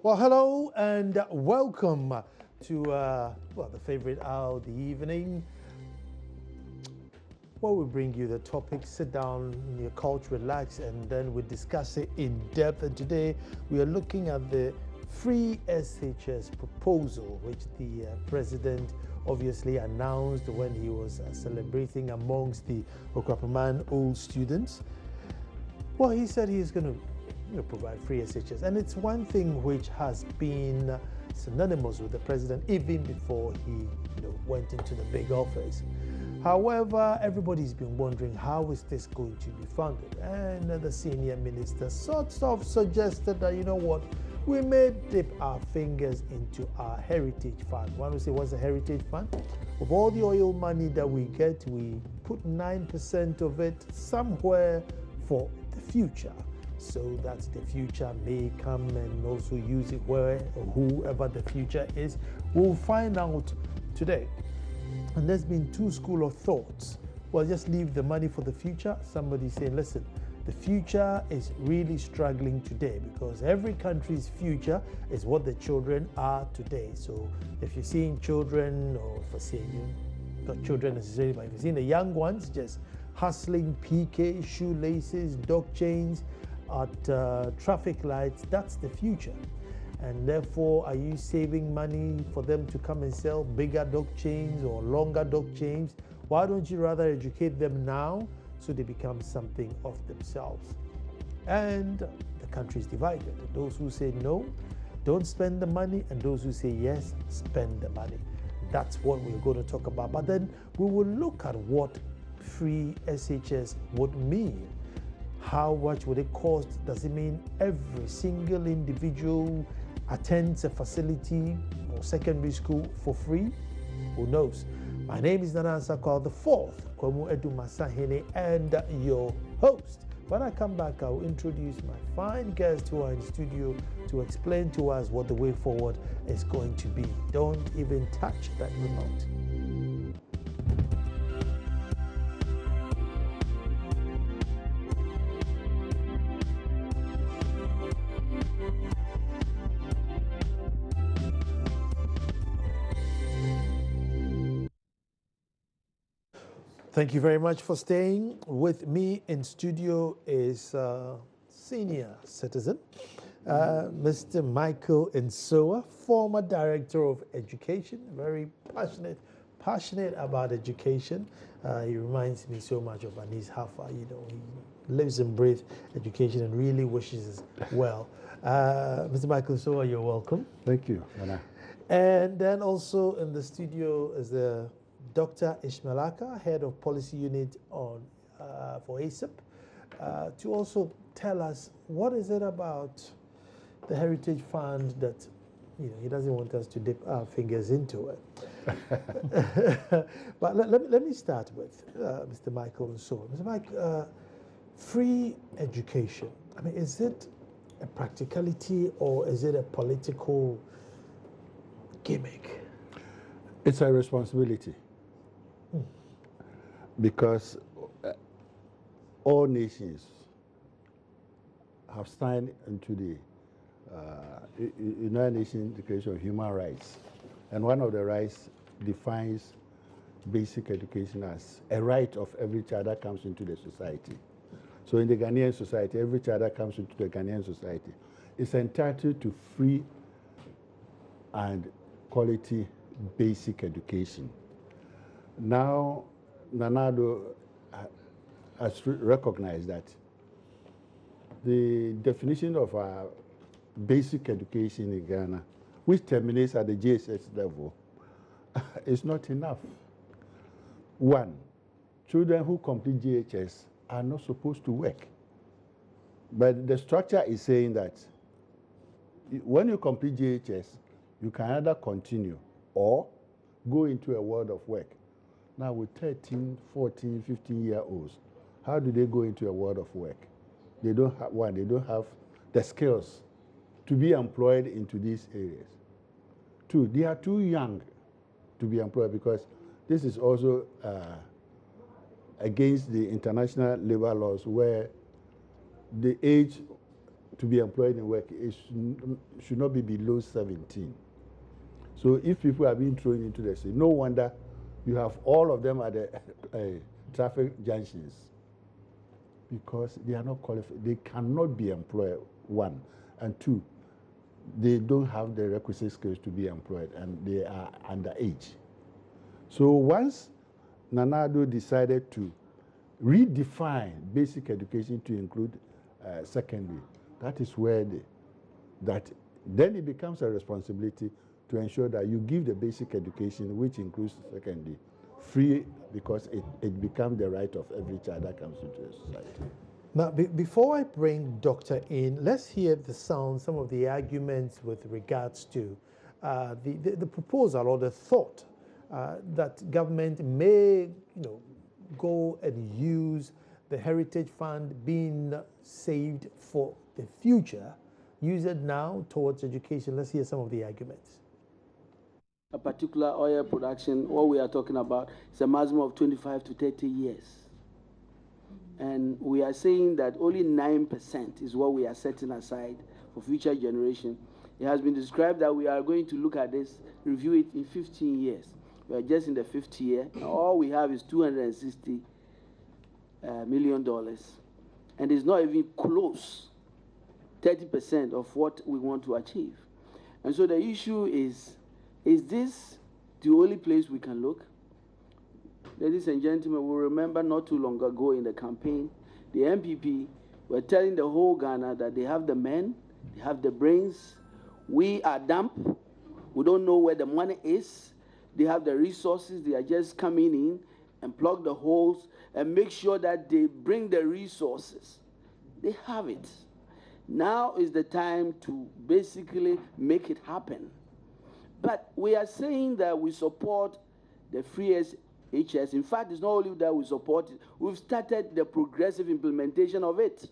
Well, hello and welcome to the favorite hour of the evening, where we bring you the topic. Sit down in your couch, relax, and then we discuss it in depth. And today we are looking at the free SHS proposal, which the president obviously announced when he was celebrating amongst the Okrapaman old students. Well, he said he's going to provide free SHS, and it's one thing which has been synonymous with the president even before he went into the big office. However, everybody's been wondering how is this going to be funded, and the senior minister sort of suggested that we may dip our fingers into our heritage fund. One would say, what's a heritage fund? Of all the oil money that we get, we put 9% of it somewhere for the future, so that the future may come and also use it where or whoever the future is. We'll find out today. And there's been two schools of thoughts. Well, just leave the money for the future. Somebody saying, listen, the future is really struggling today because every country's future is what the children are today. So if you're seeing children, or if I say not children necessarily, but if you're seeing the young ones just hustling PK, shoelaces, dog chains at traffic lights, that's the future. And therefore, are you saving money for them to come and sell bigger dog chains or longer dog chains? Why don't you rather educate them now so they become something of themselves? And the country is divided. Those who say no, don't spend the money, and those who say yes, spend the money. That's what we're going to talk about. But then we will look at what free SHS would mean. How much would it cost? Does it mean every single individual attends a facility or secondary school for free? Who knows? My name is Nana Ansakwa the fourth, Kwamu Edu Masahene, and your host. When I come back, I'll introduce my fine guests who are in the studio to explain to us what the way forward is going to be. Don't even touch that remote. Thank you very much for staying. With me in studio is senior citizen, Mr. Michael Nsoa, former Director of Education, very passionate about education. He reminds me so much of Anis Hafa. He lives and breathes education and really wishes us well. Mr. Michael Nsoa, you're welcome. Thank you, Anna. And then also in the studio is the Dr. Ishmaelaka, Head of Policy Unit for ASIP, to also tell us what is it about the Heritage Fund that he doesn't want us to dip our fingers into it. But let me start with Mr. Michael Nsoa. Mr. Mike, free education, I mean, is it a practicality or is it a political gimmick? It's a responsibility. Because all nations have signed into the United Nations Declaration of Human Rights. And one of the rights defines basic education as a right of every child that comes into the society. So in the Ghanaian society, every child that comes into the Ghanaian society is entitled to free and quality basic education. Now, Nanado has recognized that the definition of our basic education in Ghana, which terminates at the JSS level, is not enough. One, children who complete JHS are not supposed to work. But the structure is saying that when you complete JHS, you can either continue or go into a world of work. Now with 13, 14, 15-year-olds, how do they go into a world of work? They don't have they don't have the skills to be employed into these areas. Two, they are too young to be employed because this is also against the international labor laws where the age to be employed in work, it should not be below 17. So if people are being thrown into the sea, no wonder you have all of them at the traffic junctions, because they are not qualified. They cannot be employed, one. And two, they don't have the requisite skills to be employed, and they are underage. So once Nana Addo decided to redefine basic education to include secondary, that is where then it becomes a responsibility to ensure that you give the basic education, which includes secondary, free, because it becomes the right of every child that comes into the society. Now, before I bring Doctor in, let's hear the sound, some of the arguments with regards to the proposal or the thought that government may, go and use the Heritage Fund being saved for the future, use it now towards education. Let's hear some of the arguments. A particular oil production, what we are talking about, is a maximum of 25 to 30 years. And we are saying that only 9% is what we are setting aside for future generation. It has been described that we are going to look at this, review it in 15 years. We are just in the 5th year. And all we have is $260 million. And it's not even close, 30% of what we want to achieve. And so the issue is this the only place we can look? Ladies and gentlemen, we remember not too long ago in the campaign, the MPP were telling the whole Ghana that they have the men, they have the brains. We are dumb. We don't know where the money is. They have the resources. They are just coming in and plug the holes and make sure that they bring the resources. They have it. Now is the time to basically make it happen. But we are saying that we support the free SHS. In fact, it's not only that we support it, we've started the progressive implementation of it.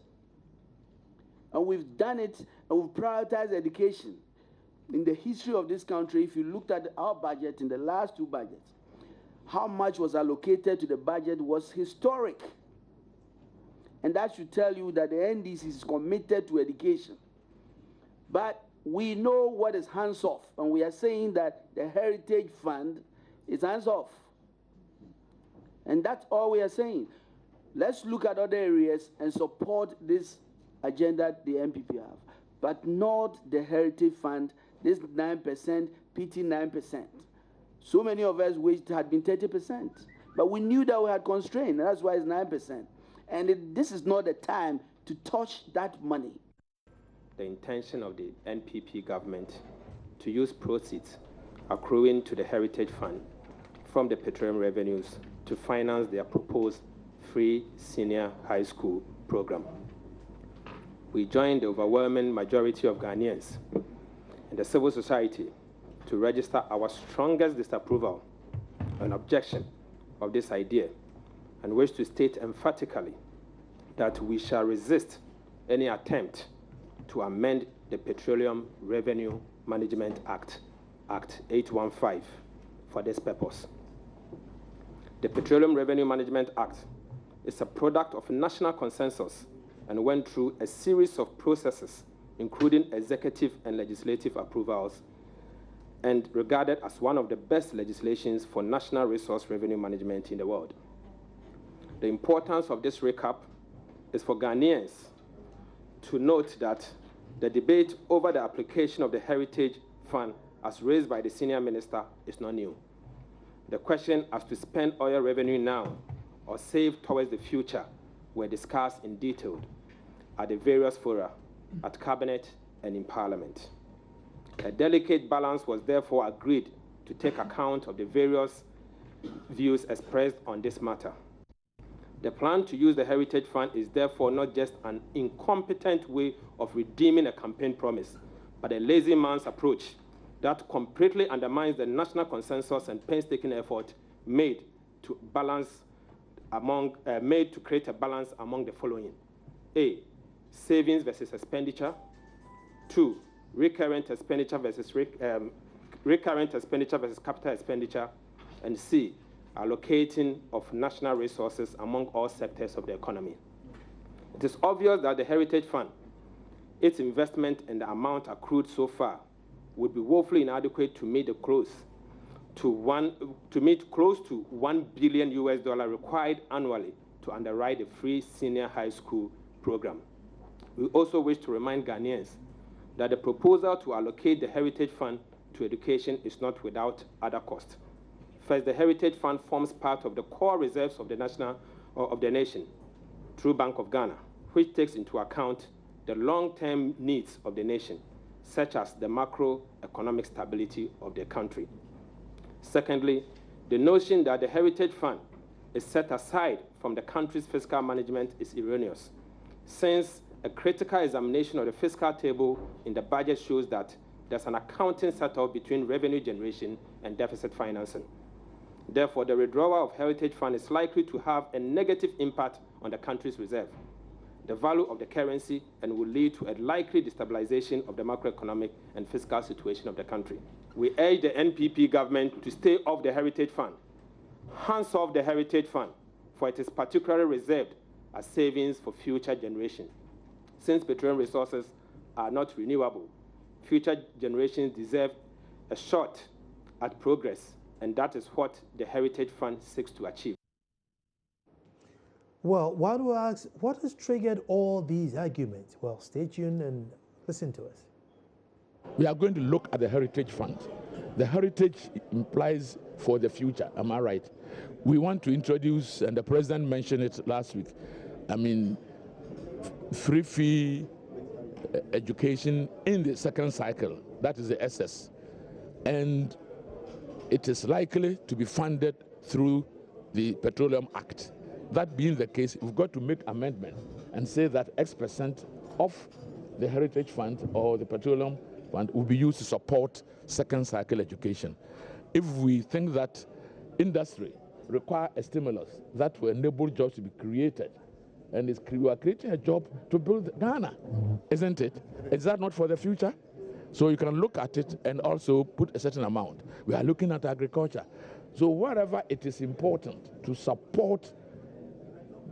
And we've done it, and we've prioritized education. In the history of this country, if you looked at our budget in the last 2 budgets, how much was allocated to the budget was historic. And that should tell you that the NDC is committed to education. But we know what is hands-off, and we are saying that the Heritage Fund is hands-off. And that's all we are saying. Let's look at other areas and support this agenda the MPP have, but not the Heritage Fund, this 9%, PT 9%. So many of us wished it had been 30%, but we knew that we had constrained, and that's why it's 9%. And this is not the time to touch that money. The intention of the NPP government to use proceeds accruing to the Heritage Fund from the petroleum revenues to finance their proposed free senior high school program. We joined the overwhelming majority of Ghanaians and the civil society to register our strongest disapproval and objection of this idea, and wish to state emphatically that we shall resist any attempt to amend the Petroleum Revenue Management Act, Act 815, for this purpose. The Petroleum Revenue Management Act is a product of national consensus and went through a series of processes, including executive and legislative approvals, and regarded as one of the best legislations for national resource revenue management in the world. The importance of this recap is for Ghanaians to note that the debate over the application of the Heritage Fund as raised by the senior minister is not new. The question as to spend oil revenue now or save towards the future were discussed in detail at the various fora, at Cabinet and in Parliament. A delicate balance was therefore agreed to take account of the various views expressed on this matter. The plan to use the Heritage Fund is therefore not just an incompetent way of redeeming a campaign promise, but a lazy man's approach that completely undermines the national consensus and painstaking effort made to create a balance among the following: A, savings versus expenditure; 2, recurrent expenditure versus capital expenditure; and C, allocating of national resources among all sectors of the economy. It is obvious that the Heritage Fund its investment and the amount accrued so far would be woefully inadequate to meet close to $1 billion required annually to underwrite the free senior high school program. We also wish to remind Ghanaians that the proposal to allocate the Heritage Fund to education is not without other cost. First, the Heritage Fund forms part of the core reserves of the nation through Bank of Ghana, which takes into account the long-term needs of the nation, such as the macroeconomic stability of the country. Secondly, the notion that the Heritage Fund is set aside from the country's fiscal management is erroneous, since a critical examination of the fiscal table in the budget shows that there's an accounting setup between revenue generation and deficit financing. Therefore, the withdrawal of Heritage Fund is likely to have a negative impact on the country's reserve, the value of the currency, and will lead to a likely destabilization of the macroeconomic and fiscal situation of the country. We urge the NPP government to stay off the Heritage Fund. Hands off the Heritage Fund, for it is particularly reserved as savings for future generations. Since petroleum resources are not renewable, future generations deserve a shot at progress, and that is what the Heritage Fund seeks to achieve. Well, why do I ask, what has triggered all these arguments? Well, stay tuned and listen to us. We are going to look at the Heritage Fund. The heritage implies for the future, am I right? We want to introduce, and the President mentioned it last week, free fee education in the second cycle, that is the SS. And it is likely to be funded through the Petroleum Act. That being the case, we've got to make amendment and say that X% of the Heritage Fund or the Petroleum Fund will be used to support second cycle education. If we think that industry require a stimulus that will enable jobs to be created, and we are creating a job to build Ghana, isn't it? Is that not for the future? So you can look at it and also put a certain amount. We are looking at agriculture. So wherever it is important to support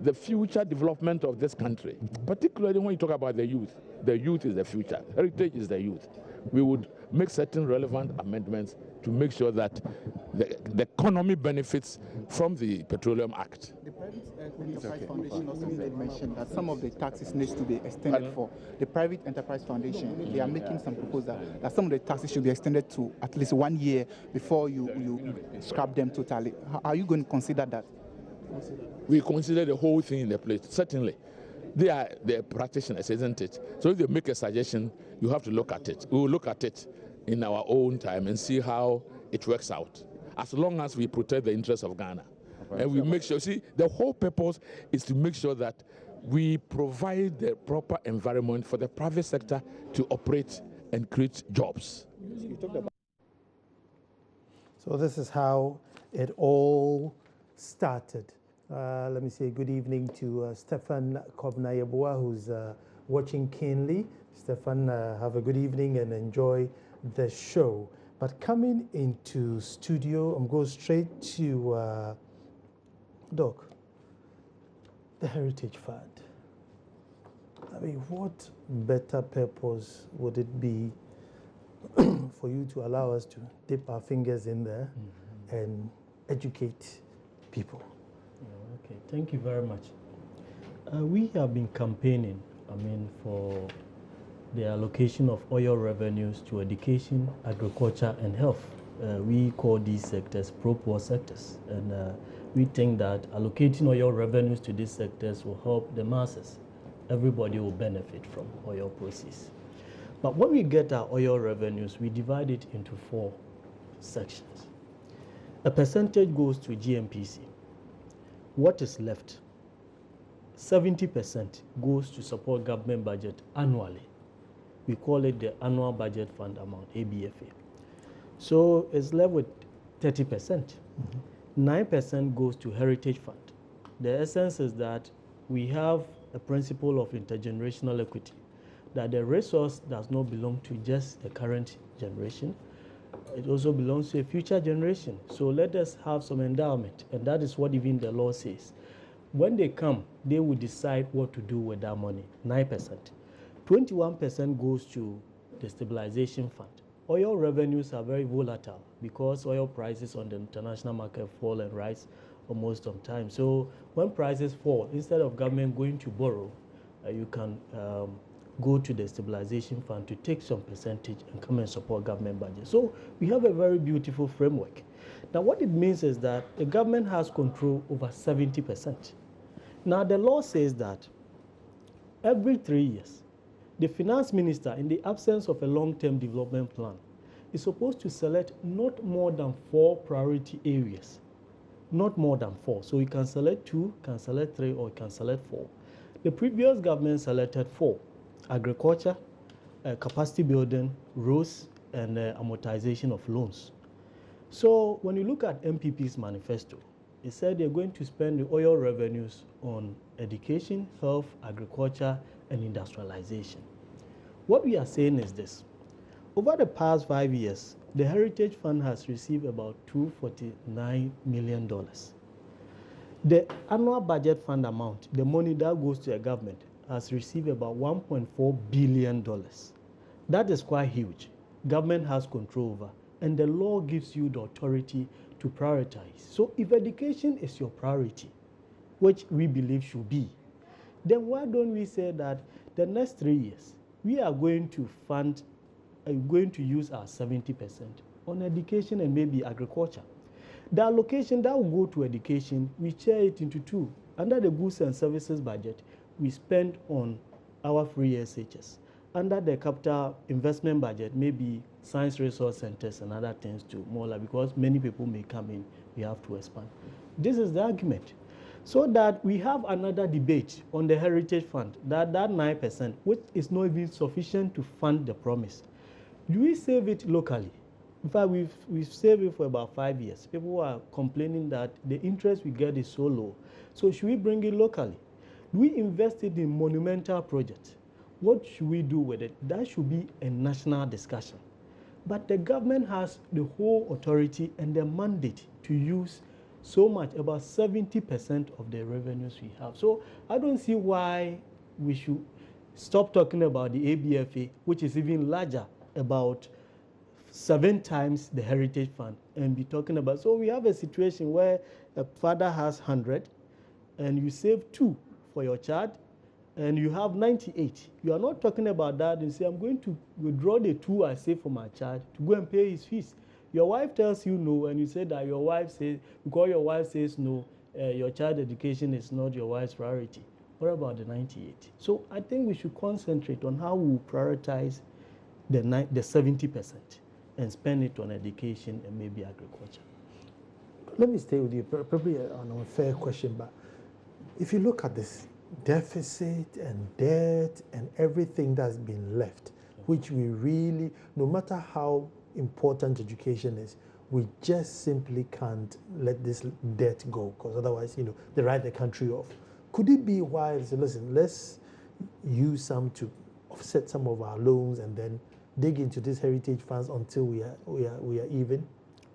the future development of this country, particularly when you talk about the youth is the future, heritage is the youth. We would make certain relevant amendments to make sure that the economy benefits from the Petroleum Act. The Private Enterprise Foundation also did mention that some of the taxes needs to be extended for the Private Enterprise Foundation. They are making some proposal that some of the taxes should be extended to at least 1 year before you scrap them totally. Are you going to consider that? We consider the whole thing in the plate, certainly. They are the practitioners, isn't it? So if they make a suggestion, you have to look at it. We will look at it in our own time and see how it works out, as long as we protect the interests of Ghana. And we make sure, see, the whole purpose is to make sure that we provide the proper environment for the private sector to operate and create jobs. So this is how it all started. Let me say good evening to Stefan Kobnayabua, who's watching keenly. Stefan, have a good evening and enjoy the show. But coming into studio, I'm going straight to Doc, the Heritage Fund. I mean, what better purpose would it be for you to allow us to dip our fingers in there and educate people? Okay, thank you very much. We have been campaigning, for the allocation of oil revenues to education, agriculture, and health. We call these sectors pro-poor sectors, and we think that allocating oil revenues to these sectors will help the masses. Everybody will benefit from oil proceeds. But when we get our oil revenues, we divide it into 4 sections. A percentage goes to GMPC. What is left? 70% goes to support government budget annually. We call it the annual budget fund amount, ABFA. So it's left with 30%. 9% goes to Heritage Fund. The essence is that we have a principle of intergenerational equity, that the resource does not belong to just the current generation. It also belongs to a future generation. So let us have some endowment, and that is what even the law says. When they come, they will decide what to do with that money, 9%. 21% goes to the stabilization fund. Oil revenues are very volatile because oil prices on the international market fall and rise almost on time. So when prices fall, instead of government going to borrow, you can go to the stabilization fund to take some percentage and come and support government budget. So we have a very beautiful framework. Now what it means is that the government has control over 70%. Now the law says that every 3 years, the finance minister, in the absence of a long-term development plan, is supposed to select not more than 4 priority areas. Not more than 4. So you can select 2, can select 3, or you can select 4. The previous government selected 4: agriculture, capacity building, roads, and amortization of loans. So when you look at MPP's manifesto, it said they're going to spend the oil revenues on education, health, agriculture, and industrialization. What we are saying is this. Over the past 5 years, the Heritage Fund has received about $249 million. The annual budget fund amount, the money that goes to the government, has received about $1.4 billion. That is quite huge. Government has control over, and the law gives you the authority to prioritize. So if education is your priority, which we believe should be, then why don't we say that the next 3 years, we are going to fund, going to use our 70% on education and maybe agriculture. The allocation that will go to education, we share it into 2. Under the goods and services budget, we spend on our free SHS. Under the capital investment budget, maybe science resource centers and other things too, more like, because many people may come in, we have to expand. This is the argument. So that we have another debate on the Heritage Fund, that 9%, which is not even sufficient to fund the promise. Do we save it locally? In fact, we've saved it for about 5 years. People are complaining that the interest we get is so low. So should we bring it locally? Do we invest it in monumental projects? What should we do with it? That should be a national discussion. But the government has the whole authority and the mandate to use so much, about 70% of the revenues we have. So I don't see why we should stop talking about the ABFA, which is even larger, about 7 times the Heritage Fund, and be talking about. So we have a situation where a father has 100 and you save 2 for your child and you have 98. You are not talking about that and say, I'm going to withdraw the 2 I save for my child to go and pay his fees. Your wife tells you no, and you say that your wife says, because your wife says no, your child education is not your wife's priority. What about the 98? So I think we should concentrate on how we prioritize the 70% and spend it on education and maybe agriculture. Let me stay with you. Probably an unfair question, but if you look at this deficit and debt and everything that's been left, which we really, no matter how important education is, we just simply can't let this debt go, because otherwise, they write the country off. Could it be why they say, listen, let's use some to offset some of our loans and then dig into these heritage funds until we are even?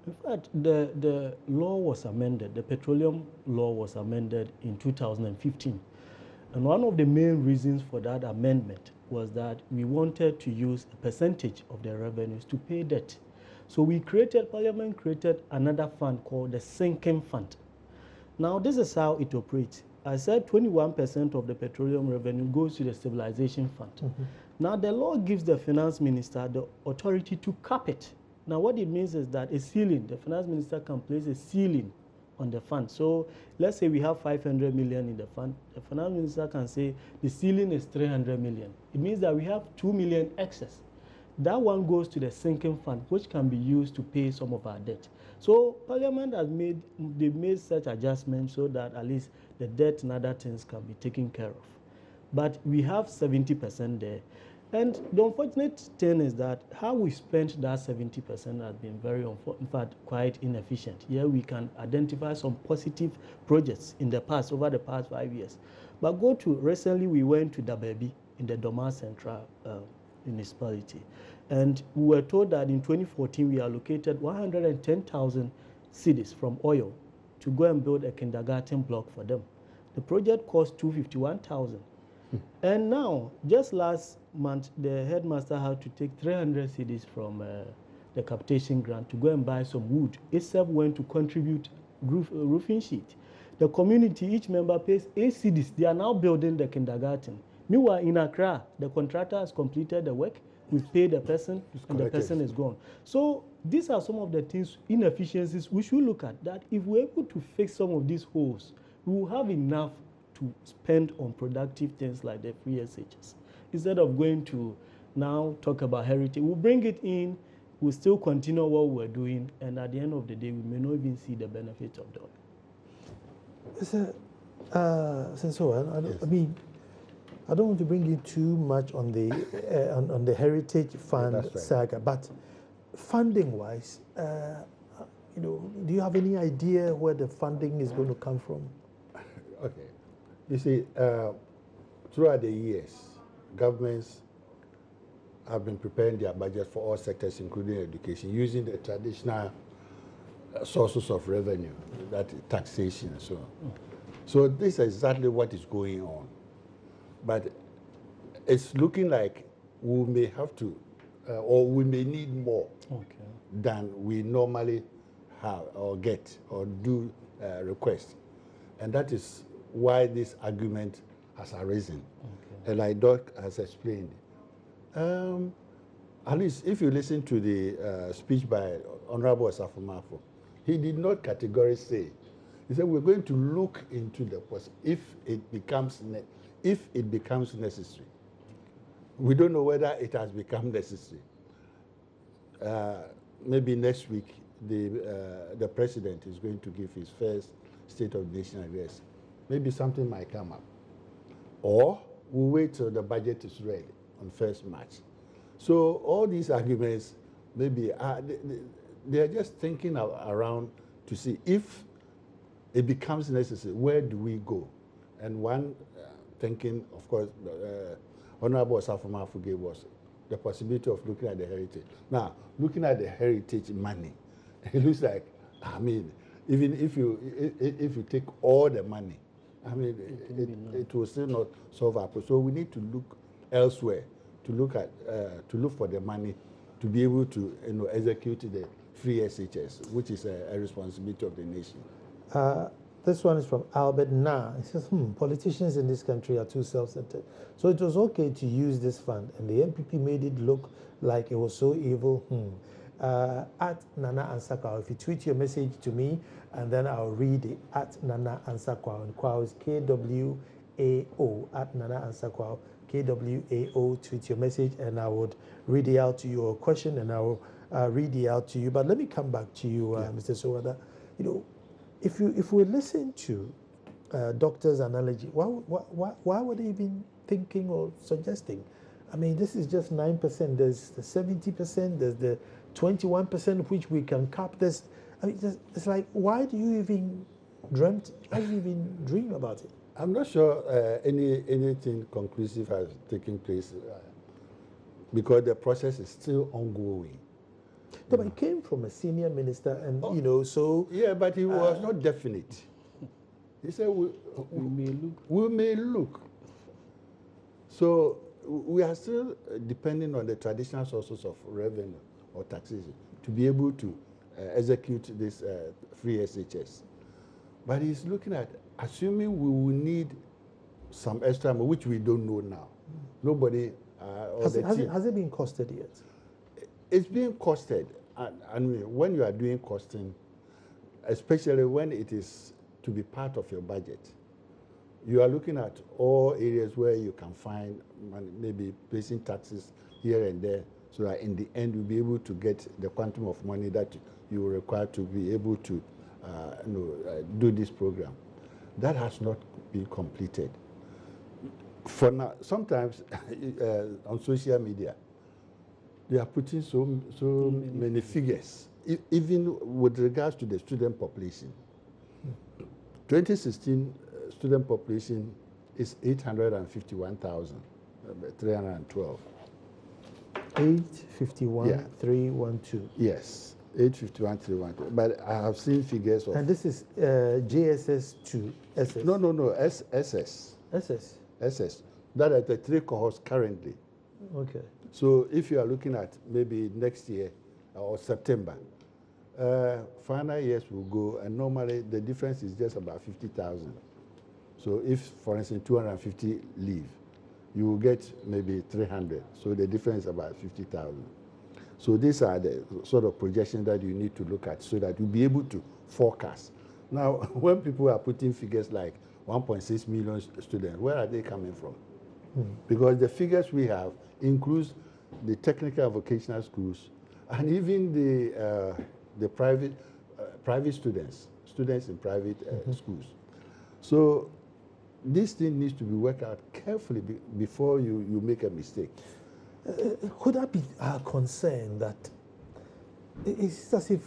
In fact, the law was amended. The petroleum law was amended in 2015. And one of the main reasons for that amendment was that we wanted to use a percentage of the revenues to pay debt. So Parliament created another fund called the sinking fund. Now, this is how it operates. I said 21% of the petroleum revenue goes to the stabilization fund. Mm-hmm. Now, the law gives the finance minister the authority to cap it. Now, what it means is that a ceiling, the finance minister can place a ceiling on the fund. So let's say we have 500 million in the fund. The finance minister can say the ceiling is 300 million. It means that we have 2 million excess. That one goes to the sinking fund, which can be used to pay some of our debt. So Parliament has made such adjustments so that at least the debt and other things can be taken care of. But we have 70% there. And the unfortunate thing is that how we spent that 70% has been very, in fact, quite inefficient. Here we can identify some positive projects in the past, over the past 5 years. But recently we went to Dababi in the Doma Central municipality. And we were told that in 2014 we allocated 110,000 cedis from oil to go and build a kindergarten block for them. The project cost 251,000. And now, just last month, the headmaster had to take 300 cedis from the capitation grant to go and buy some wood. ASAP went to contribute roofing sheet. The community, each member pays 8 cedis. They are now building the kindergarten. Meanwhile, in Accra, the contractor has completed the work. We've paid the person, and the person is gone. So these are some of the things, inefficiencies we should look at. That if we're able to fix some of these holes, we will have enough to spend on productive things like the free SHS. Instead of going to now talk about heritage, we'll bring it in, we'll still continue what we're doing, and at the end of the day, we may not even see the benefits of that. I mean, I don't want to bring you too much on the on the heritage fund saga, but funding-wise, do you have any idea where the funding is going to come from? Okay, you see, throughout the years, governments have been preparing their budget for all sectors, including education, using the traditional sources of revenue, that is taxation and so on. So this is exactly what is going on. But it's looking like we may have to, or we may need more than we normally have or get or do request. And that is why this argument has arisen. And like Doc has explained, at least if you listen to the speech by Honorable Asafo, he did not categorically say. He said we're going to look into the if it becomes necessary. We don't know whether it has become necessary. Maybe next week the president is going to give his first State of the Nation address. Maybe something might come up, or we'll wait till the budget is ready on 1st March. So all these arguments, maybe they're just thinking around to see if it becomes necessary, where do we go? And one thinking, of course, Honorable Asafo gave us the possibility of looking at the heritage. Now, looking at the heritage money, it looks like, I mean, even if you take all the money, I mean, it will still not solve our problem. So we need to look elsewhere to look for the money to be able to execute the free SHS, which is a responsibility of the nation. This one is from Albert Na. He says, politicians in this country are too self-centered. So it was okay to use this fund, and the MPP made it look like it was so evil. At Nana Ansakwa, if you tweet your message to me, and then I'll read it at Nana Ansakwa. And Kwao is KWAO, at Nana Ansakwa, KWAO. Tweet your message, and I would read it out to you, or question, and I will read it out to you. But let me come back to you, Mr. Sowada. If we listen to doctors' analogy, why would they even thinking or suggesting? I mean, this is just 9%. There's the 70%. There's the 21% which we can cap this. I mean, it's like, why do you even dream about it? I'm not sure anything conclusive has taken place because the process is still ongoing. No, but it came from a senior minister, and so yeah, but he was not definite. He said we may look. So we are still depending on the traditional sources of revenue or taxation to be able to execute this free SHS. But he's looking at assuming we will need some extra money, which we don't know now. Nobody has it been costed yet? It's being costed, and when you are doing costing, especially when it is to be part of your budget, you are looking at all areas where you can find money, maybe placing taxes here and there, so that in the end you'll be able to get the quantum of money that you will require to be able to do this program. That has not been completed. For now, sometimes on social media, they are putting so many figures, even with regards to the student population. 2016 student population is 851,312. 851,312. Yes, 851,312. But I have seen figures of. And this is JSS to SS. No, SS. SS. SS. That are the 3 cohorts currently. Okay. So if you are looking at maybe next year or September, final years will go, and normally the difference is just about 50,000. So if, for instance, 250 leave, you will get maybe 300. So the difference is about 50,000. So these are the sort of projections that you need to look at so that you'll be able to forecast. Now, when people are putting figures like 1.6 million students, where are they coming from? Because the figures we have includes the technical and vocational schools, and even the private students in private schools. So this thing needs to be worked out carefully before you make a mistake. Could that be our concern that it's as if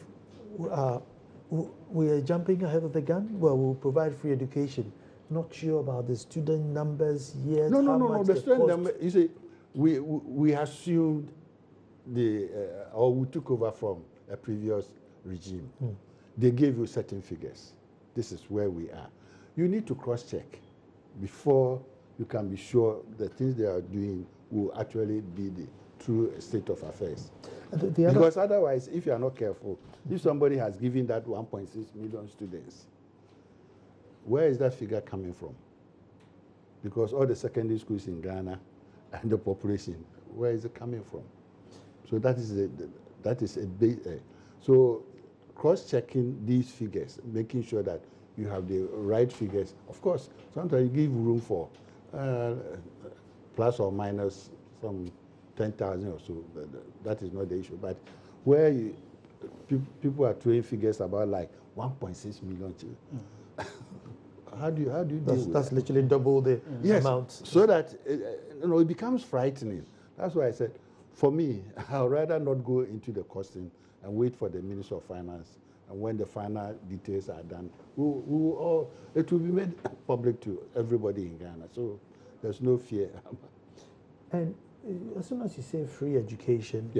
we are jumping ahead of the gun? Well, we'll provide free education. Not sure about the student numbers yet. No. The student number, you see, we assumed or we took over from a previous regime. They gave you certain figures. This is where we are. You need to cross-check before you can be sure the things they are doing will actually be the true state of affairs. Because otherwise, if you are not careful, if somebody has given that 1.6 million students, where is that figure coming from? Because all the secondary schools in Ghana and the population, where is it coming from? So that is a big. So cross-checking these figures, making sure that you have the right figures. Of course, sometimes you give room for plus or minus some 10,000 or so. That is not the issue. But where people are throwing figures about like 1.6 million children. How do you deal with that's that? literally double the amount. So that it becomes frightening. That's why I said, for me, I'd rather not go into the costing and wait for the Minister of Finance. And when the final details are done, it will be made public to everybody in Ghana. So there's no fear. And as soon as you say free education,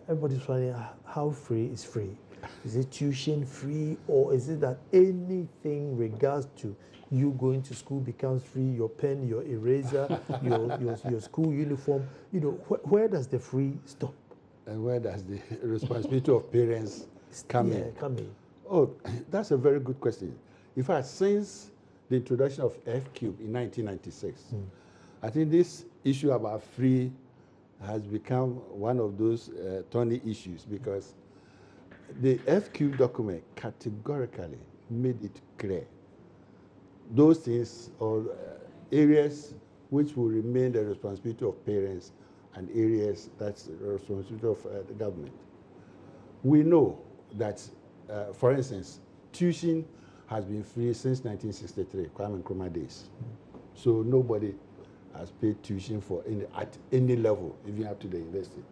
everybody's wondering how free is free. Is it tuition free, or is it that anything regards to you going to school becomes free? Your pen, your eraser, your school uniform. Where does the free stop? And where does the responsibility of parents come in? Oh, that's a very good question. In fact, since the introduction of F-Cube in 1996, I think this issue about free has become one of those thorny issues, because the F-Cube document categorically made it clear those things or areas which will remain the responsibility of parents and areas that's the responsibility of the government. We know that, for instance, tuition has been free since 1963, Kwame Nkrumah days. So nobody has paid tuition at any level, even up to the university.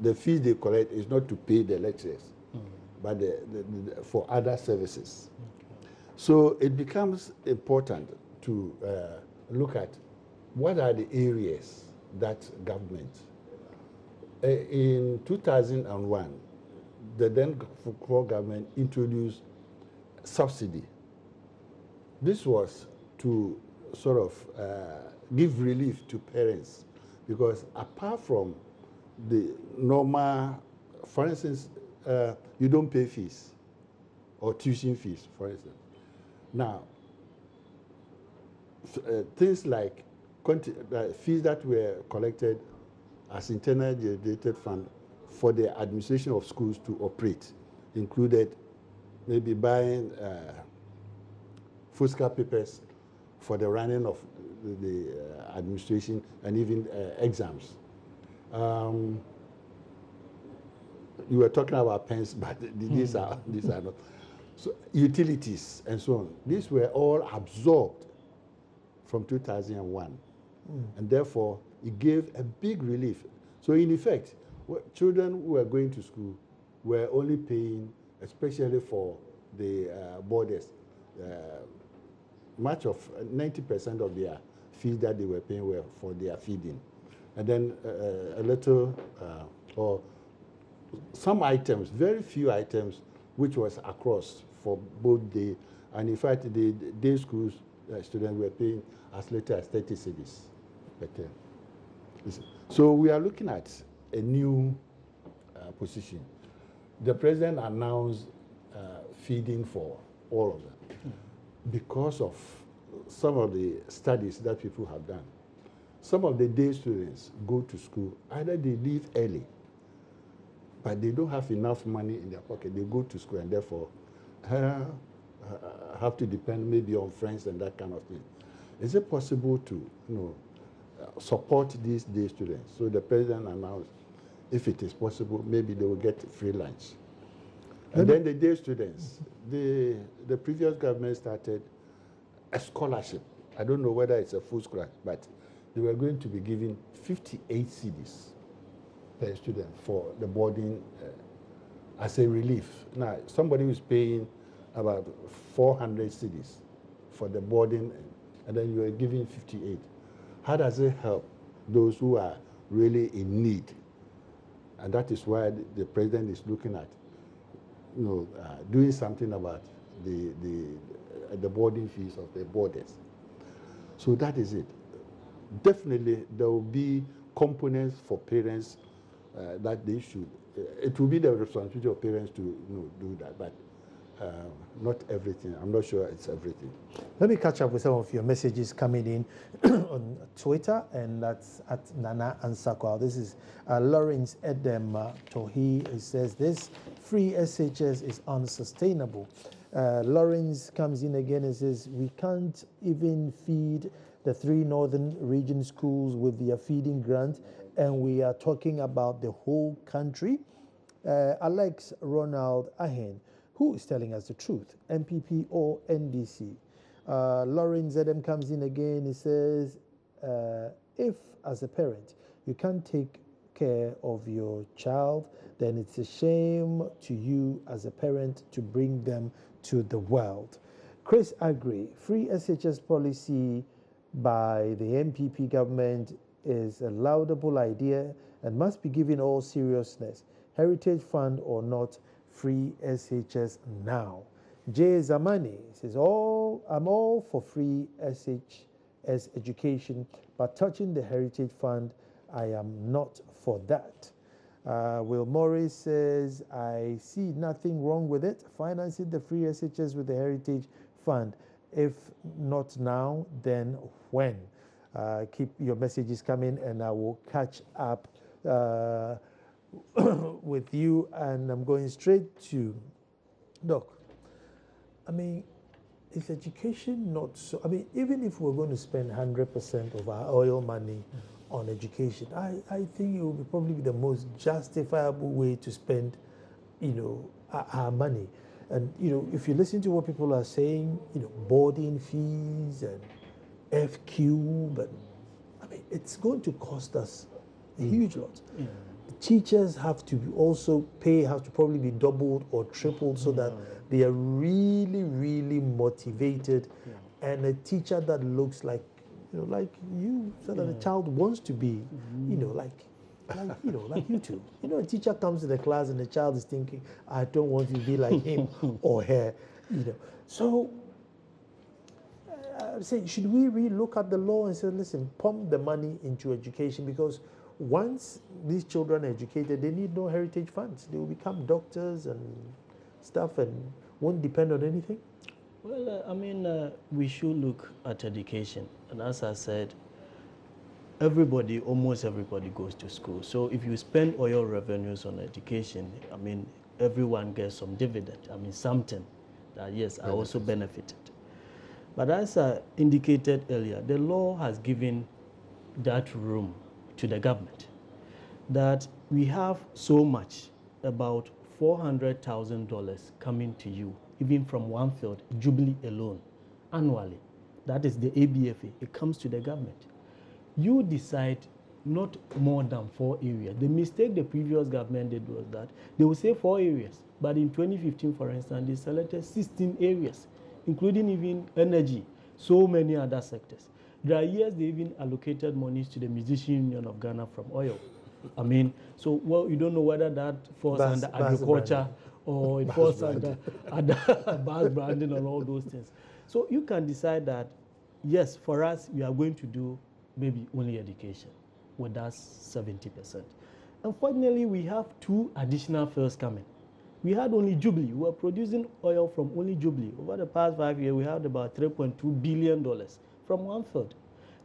The fees they collect is not to pay the lecturers, but for other services. So it becomes important to look at what are the areas that government. In 2001, the then core government introduced subsidy. This was to sort of give relief to parents, because apart from the normal, for instance, you don't pay fees or tuition fees, for instance. Now, things like fees that were collected as internal generated fund for the administration of schools to operate included maybe buying FUSCA papers for the running of the administration and even exams. You were talking about pens, but these are not. So utilities and so on. These were all absorbed from 2001, and therefore it gave a big relief. So in effect, children who were going to school were only paying, especially for the boarders, much of 90% of their fees that they were paying were for their feeding, and then a little or some items, very few items, which was across for both day, and in fact the day schools students were paying as little as 30 cedis per term. So we are looking at a new position. The president announced feeding for all of them because of some of the studies that people have done. Some of the day students go to school, either they leave early, but they don't have enough money in their pocket. They go to school and therefore have to depend maybe on friends and that kind of thing. Is it possible to support these day students? So the president announced, if it is possible, maybe they will get free lunch. And then the day students, the previous government started a scholarship. I don't know whether it's a full scholarship, but they were going to be given 58 cedis per student for the boarding as a relief. Now, somebody who's paying about 400 cedis for the boarding, and then you are giving 58. How does it help those who are really in need? And that is why the president is looking at, doing something about the boarding fees of the boarders. So that is it. Definitely, there will be components for parents that they should. It will be the responsibility of parents to do that, but not everything. I'm not sure it's everything. Let me catch up with some of your messages coming in on Twitter, and that's at Nana Ansakwa. This is Lawrence Edem Tohi. It says this free SHS is unsustainable. Lawrence comes in again and says we can't even feed the 3 northern region schools with their feeding grant, and we are talking about the whole country. Alex Ronald Ahen, who is telling us the truth, MPP or NDC? Lawrence Zedem comes in again. He says, if as a parent you can't take care of your child, then it's a shame to you as a parent to bring them to the world. Chris Agri, free SHS policy by the MPP government is a laudable idea and must be given all seriousness. Heritage Fund or not, free SHS now. Jay Zamani says, I'm all for free SHS education, but touching the Heritage Fund, I am not for that. Will Morris says, I see nothing wrong with it, financing the free SHS with the Heritage Fund. If not now, then when? Keep your messages coming and I will catch up with you. And I'm going straight to Doc. I mean, is education not so? I mean, even if we're going to spend 100% of our oil money on education, I think it will be probably the most justifiable way to spend, our money. And, if you listen to what people are saying, boarding fees and FQ, but I mean, it's going to cost us a huge lot. Yeah. The teachers have to also have to probably be doubled or tripled so that they are really, really motivated. Yeah. And a teacher that looks like you, so that the child wants to be, like you two. A teacher comes to the class and the child is thinking, I don't want to be like him or her, So, I say, should we re-look at the law and say, listen, pump the money into education, because once these children are educated, they need no heritage funds. They will become doctors and stuff and won't depend on anything? Well, we should look at education. And as I said, almost everybody goes to school. So if you spend all your revenues on education, everyone gets some dividend. Something that, yes, I also benefited. But as I indicated earlier, the law has given that room to the government, that we have so much, about $400,000 coming to you, even from one field, Jubilee alone, annually. That is the ABFA. It comes to the government. You decide not more than 4 areas. The mistake the previous government did was that they would say 4 areas, but in 2015, for instance, they selected 16 areas, including even energy, so many other sectors. There are years they even allocated monies to the Musician Union of Ghana from oil. You don't know whether that falls under agriculture or it falls under bus branding and all those things. So you can decide that yes, for us, we are going to do maybe only education with us 70%. Unfortunately, we have 2 additional fields coming. We had only Jubilee. We were producing oil from only Jubilee. Over the past 5 years, we had about $3.2 billion from one field.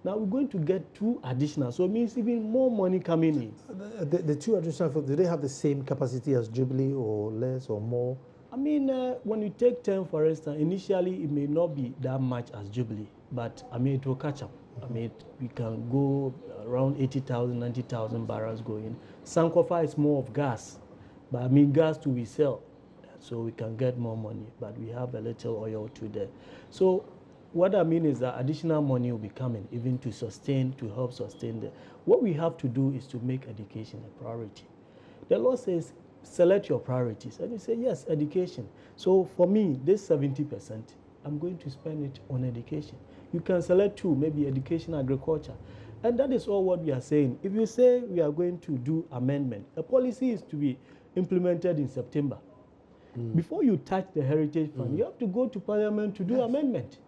Now we're going to get 2 additional, so it means even more money coming in. The 2 additional fields, do they have the same capacity as Jubilee or less or more? I mean, when you take 10, for instance, initially it may not be that much as Jubilee, but I mean, it will catch up. I mean, we can go around 80,000, 90,000 barrels going. Sankofa is more of gas, but I mean, gas too we sell, so we can get more money, but we have a little oil too there. So what I mean is that additional money will be coming, even to help sustain the. What we have to do is to make education a priority. The law says, select your priorities. And you say, yes, education. So for me, this 70%, I'm going to spend it on education. You can select 2, maybe education, agriculture. And that is all what we are saying. If you say we are going to do amendment, a policy is to be implemented in September. Before you touch the Heritage Fund, you have to go to Parliament to do amendment.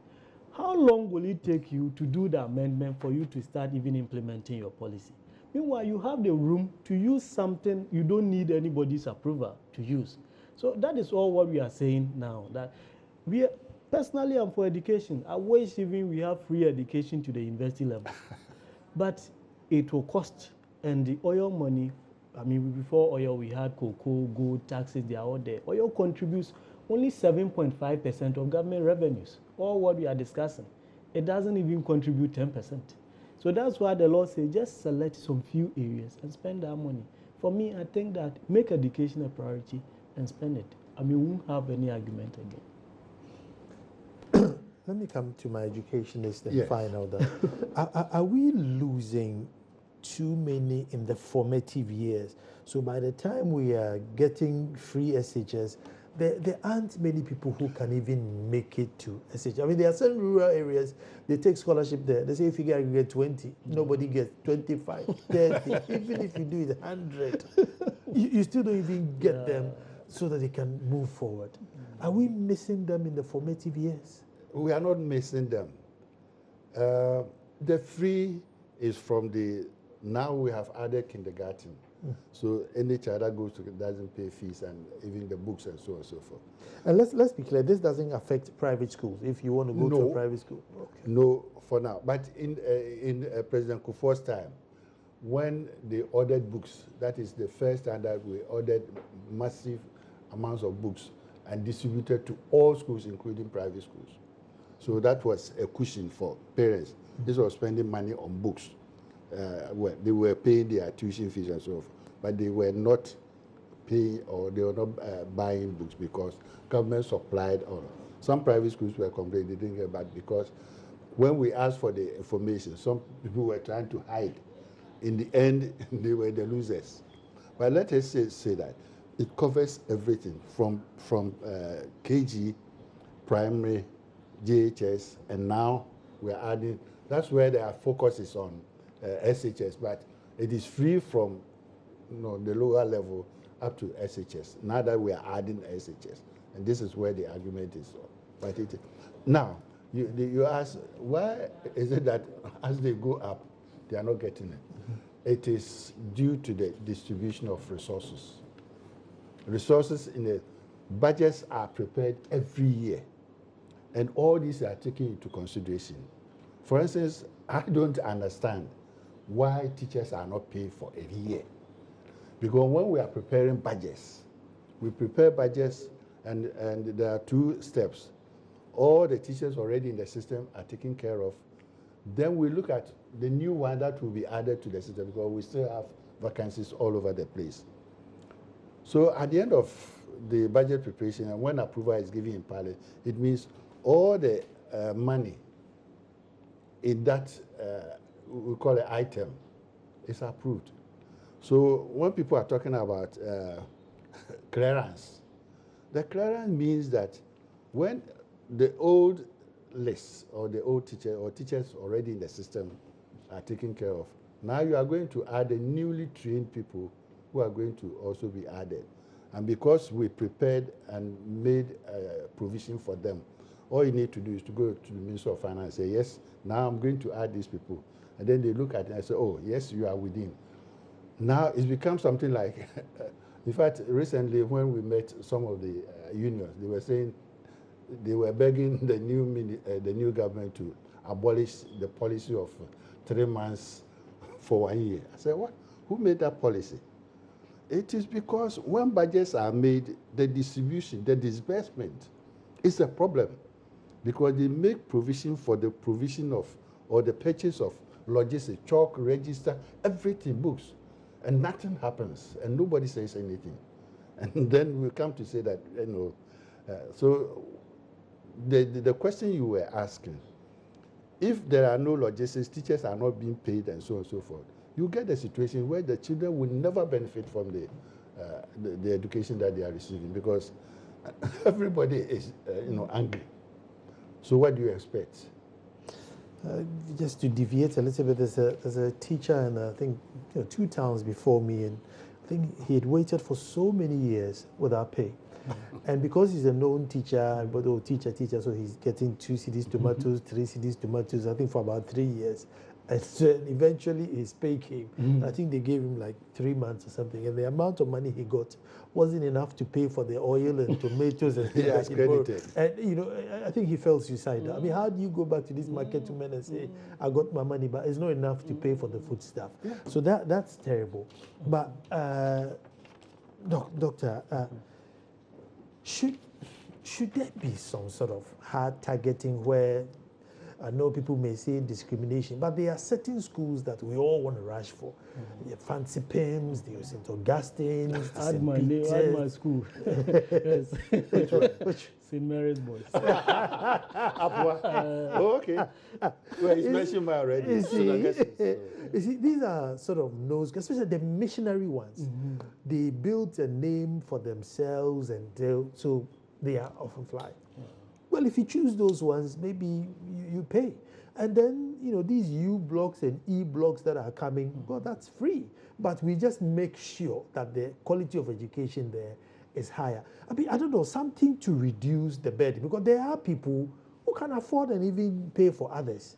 How long will it take you to do the amendment for you to start even implementing your policy? Meanwhile, you have the room to use something you don't need anybody's approval to use. So that is all what we are saying now. That we personally, I'm for education. I wish even we have free education to the university level. But it will cost. And the oil money, I mean, before oil, we had cocoa, gold, taxes, they are all there. Oil contributes only 7.5% of government revenues, all what we are discussing. It doesn't even contribute 10%. So that's why the law says just select some few areas and spend that money. For me, I think that make education a priority and spend it. I mean, we won't have any argument again. Let me come to my educationist and Yes. find out that are we losing too many in the formative years? So by the time we are getting free SHS, there aren't many people who can even make it to SHS. I mean, there are certain rural areas, they take scholarship there. They say if you get 20, nobody gets 25, 30. Even if you do it 100, you still don't even get them so that they can move forward. Are we missing them in the formative years? We are not missing them. The free is from the, now we have added kindergarten. So any child that goes to doesn't pay fees and even the books and so on and so forth. And let's be clear, this doesn't affect private schools if you want to go to a private school. Okay. No, for now. But in President Kufuor's time, when they ordered books, that is the first time that we ordered massive amounts of books and distributed to all schools, including private schools. So that was a cushion for parents. This was spending money on books. Well, they were paying their tuition fees and so forth, but they were not paying or they were not buying books because government supplied all. Some private schools were complaining they didn't get back because when we asked for the information, some people were trying to hide. In the end, they were the losers. But let us say that it covers everything from KG, primary, JHS, and now we're adding. That's where their focus is on SHS, but it is free from the lower level up to SHS. Now that we are adding SHS, and this is where the argument is. But now you ask, why is it that as they go up, they are not getting it? It is due to the distribution of resources. Resources in the budgets are prepared every year, and all these are taken into consideration. For instance, I don't understand why teachers are not paid for a year. Because when we are preparing budgets, we prepare budgets and there are 2 steps. All the teachers already in the system are taken care of. Then we look at the new one that will be added to the system because we still have vacancies all over the place. So at the end of the budget preparation and when approval is given in Parliament, it means all the money in that we call it item is approved. So when people are talking about clearance, the clearance means that when the old lists or the old teacher or teachers already in the system are taken care of, now you are going to add the newly trained people who are going to also be added. And because we prepared and made provision for them, All you need to do is to go to the Minister of Finance and say, yes, now I'm going to add these people. And then they look at it and say, oh, yes, you are within. Now it's become something like, in fact, recently when we met some of the unions, they were saying, they were begging the new government to abolish the policy of 3 months for 1 year. I said, what? Who made that policy? It is because when budgets are made, the distribution, the disbursement is a problem, because they make provision for the provision of, or the purchase of logistics, chalk, register, everything, books, and nothing happens, and nobody says anything. And then we come to say that, so the question you were asking, if there are no logistics, teachers are not being paid, and so on and so forth, you get a situation where the children will never benefit from the education that they are receiving, because everybody is angry. So what do you expect? Just to deviate a little bit, there's a teacher, and I think 2 towns before me, and I think he had waited for so many years without pay. And because he's a known teacher, but teacher, so he's getting 2 cedis tomatoes, 3 cedis tomatoes, I think for about 3 years. And so eventually his pay came. I think they gave him like 3 months or something, and the amount of money he got wasn't enough to pay for the oil and tomatoes and things that he bought. And I think he felt suicidal. I mean, how do you go back to this market woman and say, I got my money, but it's not enough to pay for the food stuff? So that's terrible. But doctor, should there be some sort of hard targeting where, I know people may say discrimination, but there are certain schools that we all want to rush for. The Fancy Pims, the St. Augustine's, the St. Peter's. Add my school. Yes. Which one? St. Mary's Boys. Okay. Well, it's mentioned by already. You see, these are sort of nose, especially the missionary ones. They built a name for themselves, and so they are often fly. Well, if you choose those ones, maybe you pay. And then, these U blocks and E blocks that are coming, well, that's free. But we just make sure that the quality of education there is higher. I mean, I don't know, something to reduce the burden, because there are people who can afford and even pay for others.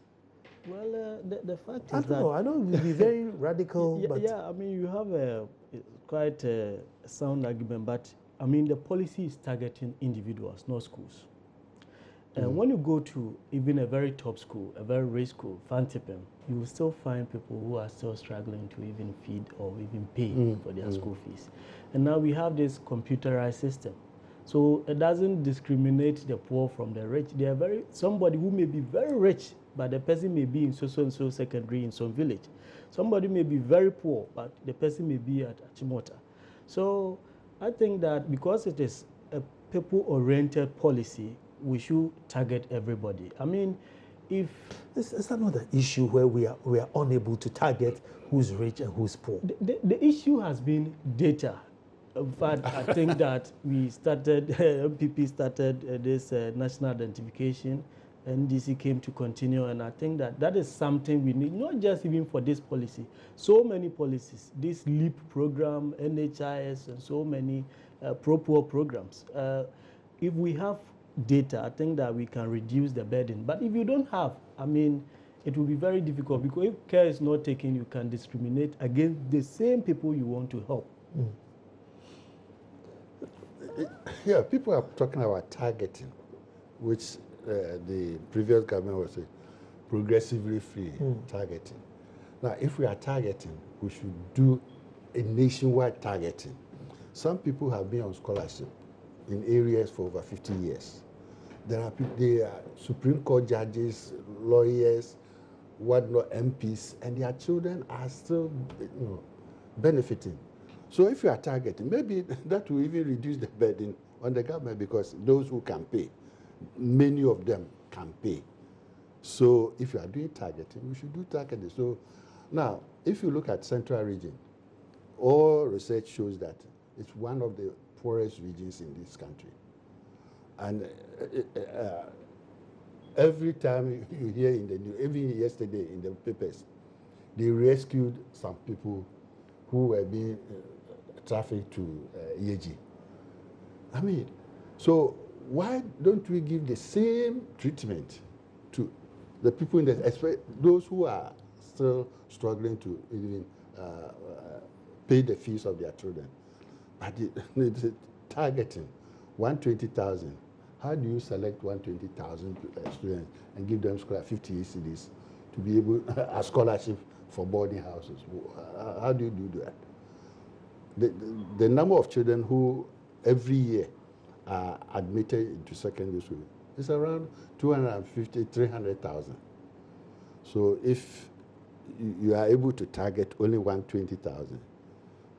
Well, the fact is I don't know, I know it will be very radical, but... Yeah, I mean, you have quite a sound argument, but, I mean, the policy is targeting individuals, not schools. And when you go to even a very top school, a very rich school, Fantipem, you will still find people who are still struggling to even feed or even pay for their school fees. And now we have this computerized system. So it doesn't discriminate the poor from the rich. They are somebody who may be very rich, but the person may be in so-and-so secondary in some village. Somebody may be very poor, but the person may be at Achimota. So I think that because it is a people-oriented policy, we should target everybody. I mean, if... It's another issue where we are unable to target who's rich and who's poor. The issue has been data. In fact, I think that we started, MPP started this national identification, NDC came to continue, and I think that is something we need, not just even for this policy. So many policies, this LEAP program, NHIS, and so many pro-poor programs. If we have data, I think that we can reduce the burden. But if you don't have, I mean, it will be very difficult, because if care is not taken, you can discriminate against the same people you want to help. Yeah, people are talking about targeting, which the previous government was saying, progressively free targeting. Now, if we are targeting, we should do a nationwide targeting. Some people have been on scholarship in areas for over 50 years. There are people, they are Supreme Court judges, lawyers, whatnot, MPs, and their children are still benefiting. So if you are targeting, maybe that will even reduce the burden on the government, because those who can pay, many of them can pay. So if you are doing targeting, we should do targeting. So now, if you look at Central Region, all research shows that it's one of the poorest regions in this country. And every time you hear in the news, even yesterday in the papers, they rescued some people who were being trafficked to Yeji. I mean, so why don't we give the same treatment to the people in the, those who are still struggling to even pay the fees of their children? But it's targeting 120,000. How do you select 120,000 students and give them 50 ECDs to be able a scholarship for boarding houses? How do you do that? The number of children who every year are admitted into secondary school is around 250, 300,000. So if you are able to target only 120,000,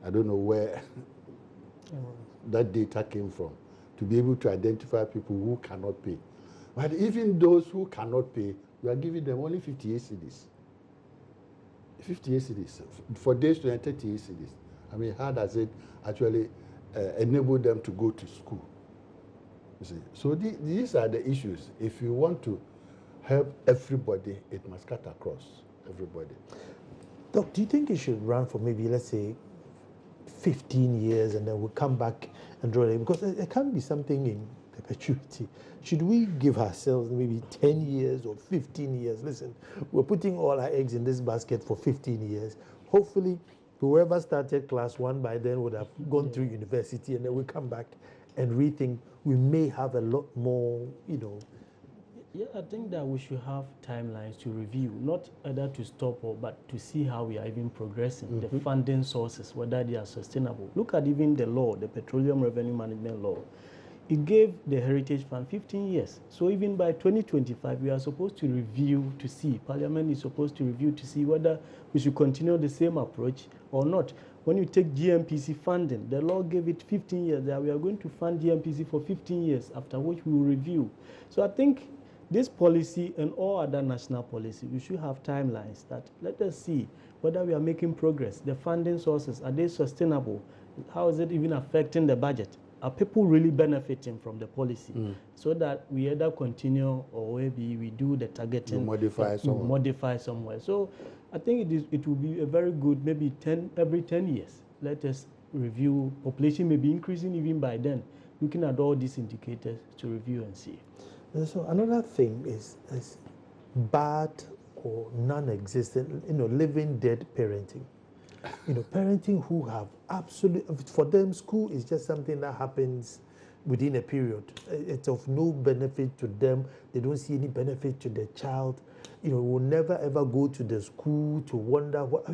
I don't know where that data came from, to be able to identify people who cannot pay. But even those who cannot pay, you are giving them only 50 ACDs. 50 ACDs. For day students, 30 ACDs. I mean, how does it actually enable them to go to school? You see? So these are the issues. If you want to help everybody, it must cut across everybody. Doc, do you think it should run for maybe, let's say, 15 years and then we'll come back and draw it? Because it can't be something in perpetuity. Should we give ourselves maybe 10 years or 15 years? Listen, we're putting all our eggs in this basket for 15 years. Hopefully, whoever started class 1 by then would have gone through university, and then we'll come back and rethink. We may have a lot more, you know. Yeah, I think that we should have timelines to review, not either to stop but to see how we are even progressing, the funding sources, whether they are sustainable. Look at even the law, the Petroleum Revenue Management Law. It gave the Heritage Fund 15 years. So even by 2025, we are supposed to review to see, Parliament is supposed to review to see whether we should continue the same approach or not. When you take GMPC funding, the law gave it 15 years, that we are going to fund GMPC for 15 years, after which we will review. So I think this policy and all other national policy, we should have timelines that let us see whether we are making progress. The funding sources, are they sustainable? How is it even affecting the budget? Are people really benefiting from the policy? So that we either continue or maybe we do the targeting. You modify somewhere. Modify somewhere. So I think it will be a very good, maybe every 10 years. Let us review. Population may be increasing even by then. Looking at all these indicators to review and see. So another thing is bad or non-existent, living dead parenting. Parenting who have for them, school is just something that happens within a period. It's of no benefit to them. They don't see any benefit to their child. Will never ever go to the school to wonder what.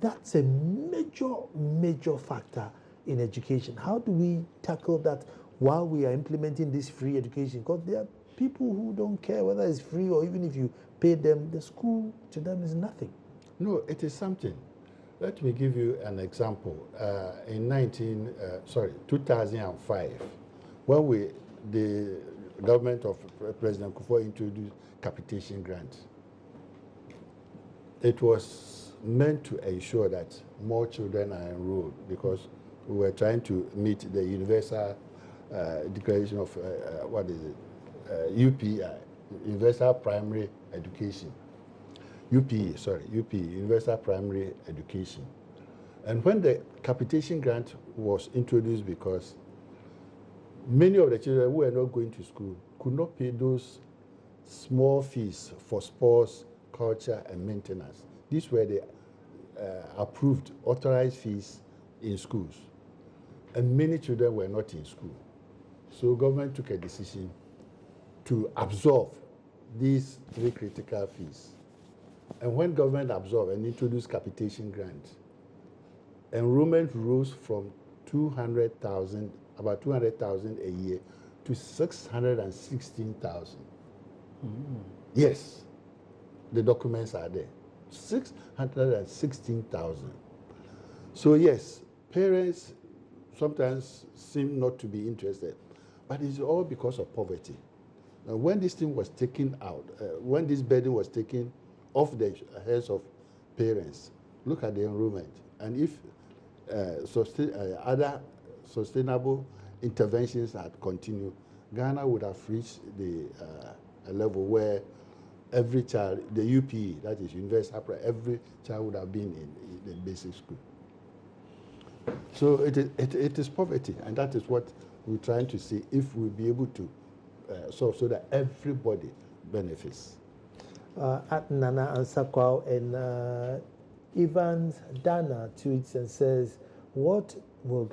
That's a major factor in education. How do we tackle that while we are implementing this free education? Because there are people who don't care whether it's free or even if you pay them, the school to them is nothing. No, it is something. Let me give you an example. In 2005, when the government of President Kufuor introduced capitation grant, it was meant to ensure that more children are enrolled, because we were trying to meet the universal declaration of UPI, Universal Primary Education. UPE, Universal Primary Education. And when the capitation grant was introduced, because many of the children who were not going to school could not pay those small fees for sports, culture, and maintenance. These were the approved, authorized fees in schools. And many children were not in school. So government took a decision to absorb these 3 critical fees. And when government absorbed and introduced capitation grant, enrollment rose from about 200,000 a year to 616,000. Yes, the documents are there. 616,000. So yes, parents sometimes seem not to be interested, but it's all because of poverty. Now, when this thing was taken out, when this burden was taken off the heads of parents, look at the enrollment. And if other sustainable interventions had continued, Ghana would have reached a level where every child, the UPE, that is universal, every child would have been in basic school. So it is poverty, and that is what we're trying to see if we'll be able to solve so that everybody benefits. At Nana Ansakwao and Evans Dana tweets and says, what will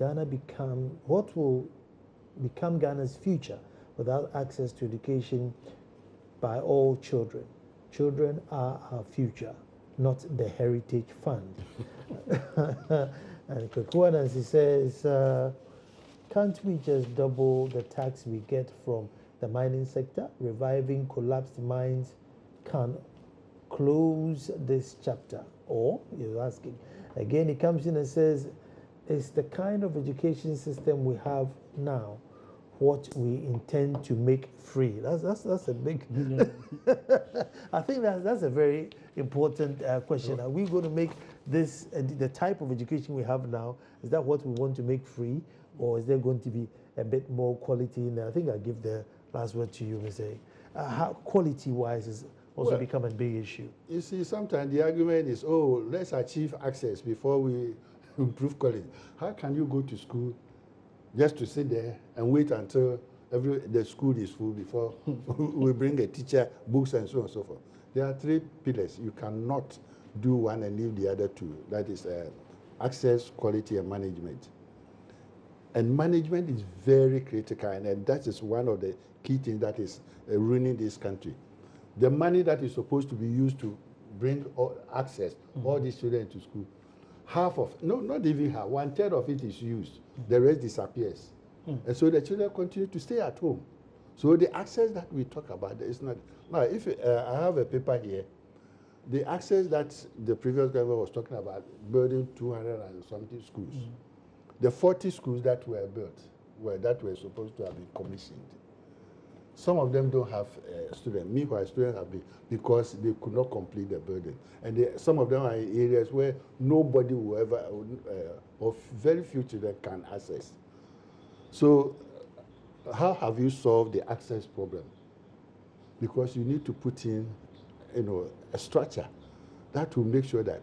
become Ghana's future without access to education by all children? Children are our future, not the Heritage Fund. And Kekwanansi says, can't we just double the tax we get from the mining sector? Reviving collapsed mines can close this chapter. Or, you're asking, again, he comes in and says, is the kind of education system we have now what we intend to make free? That's a big, I think that's a very important question. Are we going to make this, the type of education we have now, is that what we want to make free? Or is there going to be a bit more quality in there? I think I'll give the last word to you, Mr. How quality-wise is also become a big issue. You see, sometimes the argument is, oh, let's achieve access before we improve quality. How can you go to school just to sit there and wait until the school is full before we bring a teacher, books, and so on and so forth? There are three pillars. You cannot do one and leave the other two. That is access, quality, and management. And management is very critical, and that is one of the key things that is ruining this country. The money that is supposed to be used to bring access, all these children to school, half of, no, not even half, 1/3 of it is used. The rest disappears. And so the children continue to stay at home. So the access that we talk about is not, now if I have a paper here, the access that the previous government was talking about, building 200 and something schools, the 40 schools that were built, that were supposed to have been commissioned, some of them don't have students. Meanwhile, students have been, because they could not complete the building. And some of them are in areas where nobody will ever, or very few children can access. So how have you solved the access problem? Because you need to put in, a structure that will make sure that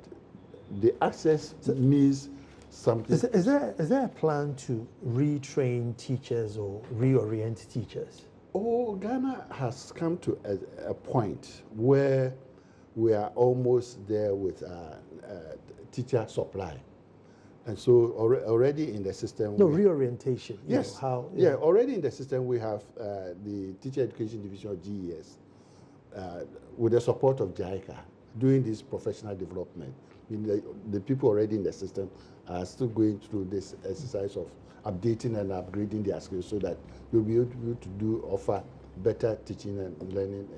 the access means something. Is there a plan to retrain teachers or reorient teachers? Oh, Ghana has come to a point where we are almost there with teacher supply. And so already in the system... No, reorientation. Yes. Already in the system we have the Teacher Education Division of GES with the support of JICA doing this professional development. The people already in the system are still going through this exercise of updating and upgrading their skills so that they'll be able to offer better teaching and learning,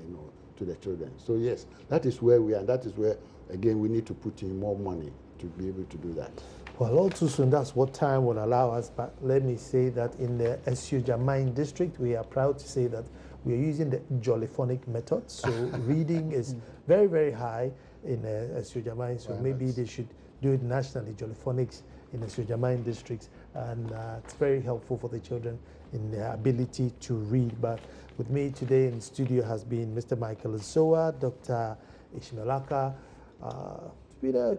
to the children. So yes, that is where we are, and that is where, again, we need to put in more money to be able to do that. Well, all too soon, that's what time will allow us, but let me say that in the Esuajamine district, we are proud to say that we are using the Jollyphonic method, so reading is very, very high in Esuajamine, so maybe they should do it nationally, Jollyphonics in the Esuajamine districts, and it's very helpful for the children in their ability to read. But with me today in the studio has been Mr. Michael Nsoa, Dr. Ishmaelaka. It's been a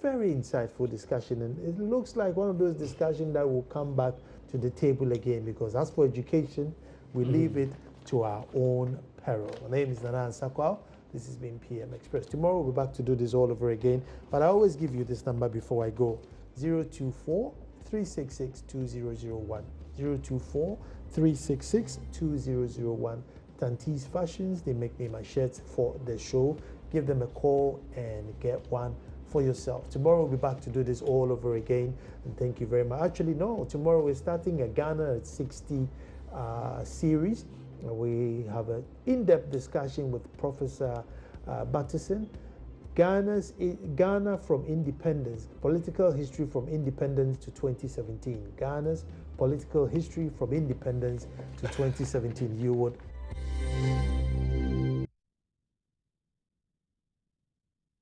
very insightful discussion, and it looks like one of those discussions that will come back to the table again, because as for education, we leave it to our own peril. My name is Nana Ansakwao. This has been PM Express. Tomorrow we'll be back to do this all over again, but I always give you this number before I go: 024-366-2001. 024-366-2001. Tanti's Fashions, they make me my shirts for the show. Give them a call and get one for yourself. Tomorrow we'll be back to do this all over again, and thank you very much. Actually, no, tomorrow we're starting a Ghana at 60 series. We have an in-depth discussion with Professor Batterson. Ghana from independence, political history from independence to 2017. Ghana's political history from independence to 2017. You would